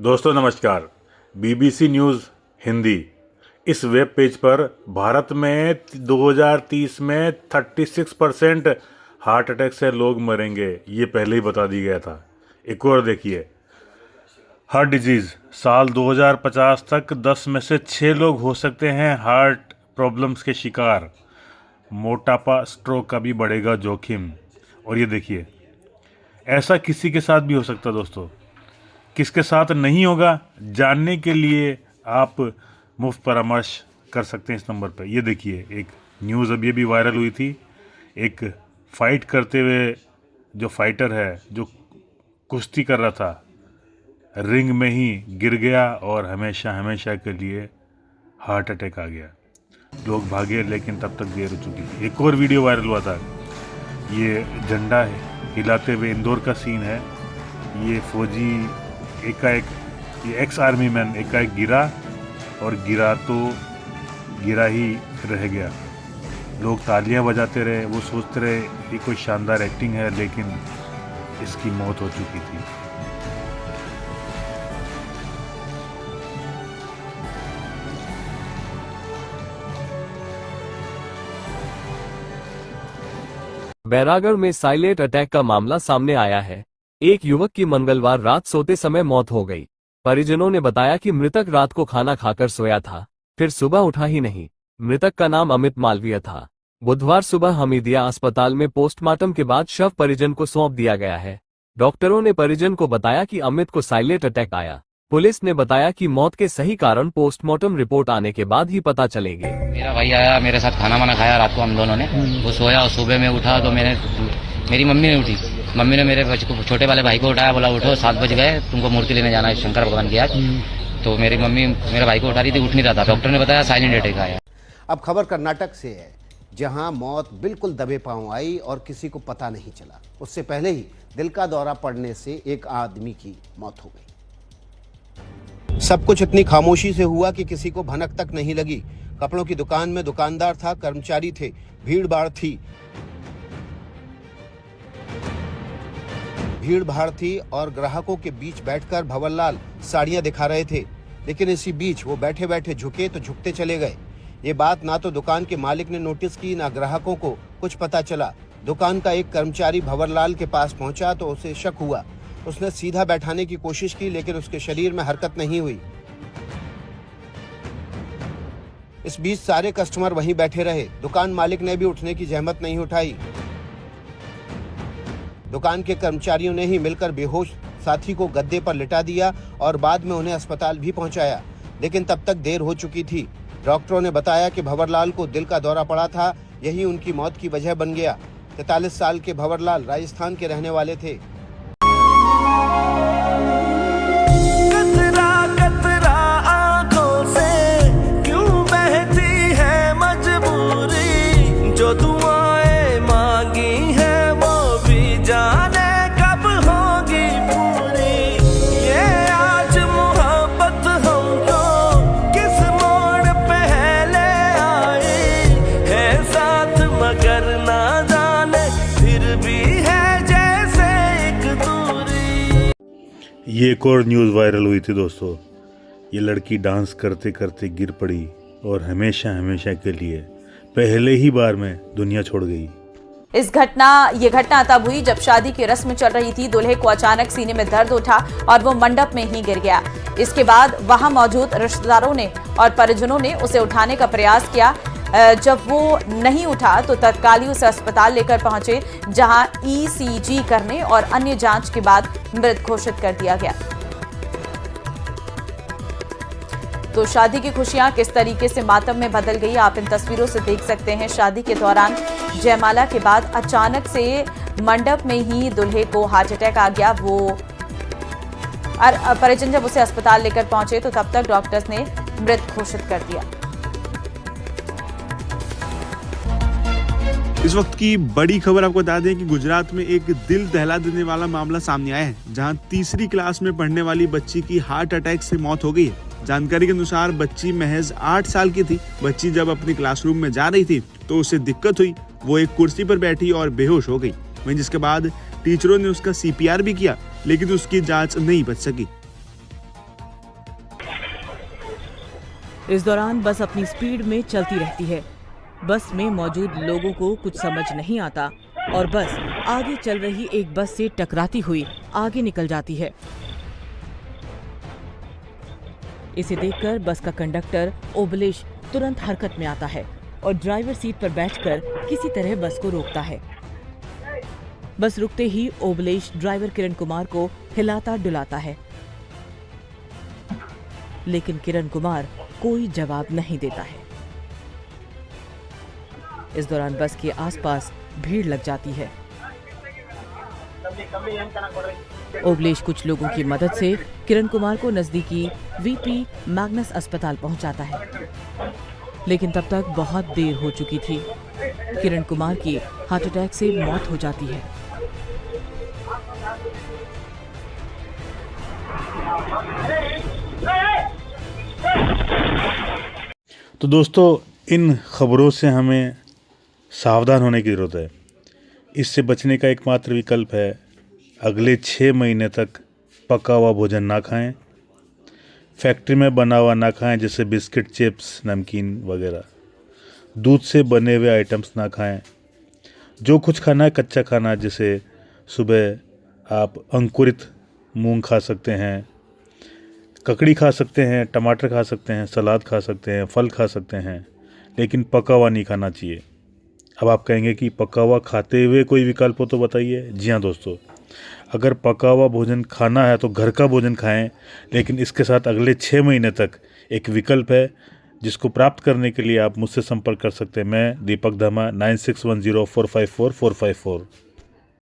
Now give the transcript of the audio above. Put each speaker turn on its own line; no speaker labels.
दोस्तों नमस्कार। BBC news Hindi इस वेब पेज पर भारत में 2030 में 36% हार्ट अटैक से लोग मरेंगे, ये पहले ही बता दिया गया था। एक और देखिए, हार्ट डिजीज़ साल 2050 तक 10 में से 6 लोग हो सकते हैं हार्ट प्रॉब्लम्स के शिकार। मोटापा, स्ट्रोक का भी बढ़ेगा जोखिम। और ये देखिए, ऐसा किसी के साथ भी हो सकता है दोस्तों। किसके साथ नहीं होगा, जानने के लिए आप मुफ्त परामर्श कर सकते हैं इस नंबर पर। ये देखिए, एक न्यूज़ अभी भी वायरल हुई थी। एक फाइट करते हुए जो फाइटर है, जो कुश्ती कर रहा था, रिंग में ही गिर गया और हमेशा हमेशा के लिए हार्ट अटैक आ गया। लोग भागे लेकिन तब तक देर हो चुकी थी। एक और वीडियो वायरल हुआ था, ये झंडा हिलाते हुए इंदौर का सीन है। ये फौजी एकाएक, ये एक्स आर्मी मैन एकाएक गिरा और गिरा तो गिरा ही रह गया। लोग तालियां बजाते रहे, वो सोचते रहे ये कोई शानदार एक्टिंग है, लेकिन इसकी मौत हो चुकी थी।
बैरागढ़ में साइलेंट अटैक का मामला सामने आया है। एक युवक की मंगलवार रात सोते समय मौत हो गई। परिजनों ने बताया कि मृतक रात को खाना खाकर सोया था, फिर सुबह उठा ही नहीं। मृतक का नाम अमित मालवीय था। बुधवार सुबह हमीदिया अस्पताल में पोस्टमार्टम के बाद शव परिजन को सौंप दिया गया है। डॉक्टरों ने परिजन को बताया कि अमित को साइलेंट अटैक आया। पुलिस ने बताया कि मौत के सही कारण पोस्टमार्टम रिपोर्ट आने के बाद ही पता चलेंगे।
मेरा भाई आया, मेरे साथ खाना वाना खाया रात को हम दोनों ने। वो सोया और सुबह में उठा तो मेरी मम्मी ने उठी। मम्मी ने मेरे छोटे वाले भाई को उठाया, बोला उठो 7 बज गए, तुमको मूर्ति लेने जाना है शंकर भगवान की आज। तो मेरी मम्मी मेरे भाई को उठा रही थी, उठ नहीं रहा था। डॉक्टर ने बताया साइलेंट अटैक आया।
अब खबर कर्नाटक से है, जहां मौत बिल्कुल दबे पांव आई और किसी को पता नहीं चला। उससे पहले ही दिल का दौरा पड़ने से एक आदमी की मौत हो गई। सब कुछ इतनी खामोशी से हुआ कि किसी को भनक तक नहीं लगी। कपड़ों की दुकान में दुकानदार था, कर्मचारी थे, भीड़ भाड़ थी और ग्राहकों के बीच बैठकर भंवरलाल साड़ियां दिखा रहे थे। लेकिन इसी बीच वो बैठे बैठे झुके तो झुकते चले गए। ये बात ना तो दुकान के मालिक ने नोटिस की, ना ग्राहकों को कुछ पता चला। दुकान का एक कर्मचारी भंवरलाल के पास पहुंचा तो उसे शक हुआ। उसने सीधा बैठाने की कोशिश की, लेकिन उसके शरीर में हरकत नहीं हुई। इस बीच सारे कस्टमर वहीं बैठे रहे। दुकान मालिक ने भी उठने की जहमत नहीं उठाई। दुकान के कर्मचारियों ने ही मिलकर बेहोश साथी को गद्दे पर लिटा दिया और बाद में उन्हें अस्पताल भी पहुंचाया, लेकिन तब तक देर हो चुकी थी। डॉक्टरों ने बताया कि भंवरलाल को दिल का दौरा पड़ा था, यही उनकी मौत की वजह बन गया। 43 साल के भंवरलाल राजस्थान के रहने वाले थे।
ये एक और न्यूज़ वायरल हुई थी दोस्तों। ये लड़की डांस करते करते गिर पड़ी और हमेशा हमेशा के लिए पहले ही बार में दुनिया छोड़ गई।
ये घटना तब हुई जब शादी की रस्म चल रही थी। दूल्हे को अचानक सीने में दर्द उठा और वो मंडप में ही गिर गया। इसके बाद वहां मौजूद रिश्तेदारों ने और परिजनों ने उसे उठाने का प्रयास किया। जब वो नहीं उठा तो तत्काल ही उसे अस्पताल लेकर पहुंचे, जहां ईसीजी करने और अन्य जांच के बाद मृत घोषित कर दिया गया। तो शादी की खुशियां किस तरीके से मातम में बदल गई, आप इन तस्वीरों से देख सकते हैं। शादी के दौरान जयमाला के बाद अचानक से मंडप में ही दूल्हे को हार्ट अटैक आ गया। वो परिजन जब उसे अस्पताल लेकर पहुंचे तो तब तक डॉक्टर्स ने मृत घोषित कर दिया।
इस वक्त की बड़ी खबर आपको बता दें कि गुजरात में एक दिल दहला देने वाला मामला सामने आया है, जहां तीसरी क्लास में पढ़ने वाली बच्ची की हार्ट अटैक से मौत हो गई है। जानकारी के अनुसार बच्ची महज 8 साल की थी। बच्ची जब अपनी क्लासरूम में जा रही थी तो उसे दिक्कत हुई। वो एक कुर्सी पर बैठी और बेहोश हो गई। वहीं जिसके बाद टीचरों ने उसका CPR भी किया, लेकिन उसकी जांच नहीं बच सकी।
इस दौरान बस अपनी स्पीड में चलती रहती है। बस में मौजूद लोगों को कुछ समझ नहीं आता और बस आगे चल रही एक बस से टकराती हुई आगे निकल जाती है। इसे देखकर बस का कंडक्टर ओबलेश तुरंत हरकत में आता है और ड्राइवर सीट पर बैठकर किसी तरह बस को रोकता है। बस रुकते ही ओबलेश ड्राइवर किरण कुमार को हिलाता डुलाता है, लेकिन किरण कुमार कोई जवाब नहीं देता है। इस दौरान बस के आसपास भीड़ लग जाती है। ओबलेश कुछ लोगों की मदद से किरण कुमार को नजदीकी वीपी मैग्नस अस्पताल पहुंचाता है, लेकिन तब तक बहुत देर हो चुकी थी। किरण कुमार की हार्ट अटैक से मौत हो जाती है।
तो दोस्तों, इन खबरों से हमें सावधान होने की ज़रूरत है। इससे बचने का एकमात्र विकल्प है अगले 6 महीने तक पका हुआ भोजन ना खाएं, फैक्ट्री में बना हुआ ना खाएं जैसे बिस्किट, चिप्स, नमकीन वगैरह, दूध से बने हुए आइटम्स ना खाएं। जो कुछ खाना है कच्चा खाना, जैसे सुबह आप अंकुरित मूंग खा सकते हैं, ककड़ी खा सकते हैं, टमाटर खा सकते हैं, सलाद खा सकते हैं, फल खा सकते हैं, लेकिन पका हुआ नहीं खाना चाहिए। अब आप कहेंगे कि पका हुआ खाते हुए कोई विकल्प हो तो बताइए। जी हाँ दोस्तों, अगर पका हुआ भोजन खाना है तो घर का भोजन खाएं, लेकिन इसके साथ अगले 6 महीने तक एक विकल्प है जिसको प्राप्त करने के लिए आप मुझसे संपर्क कर सकते हैं। मैं दीपक धमा 9610454454।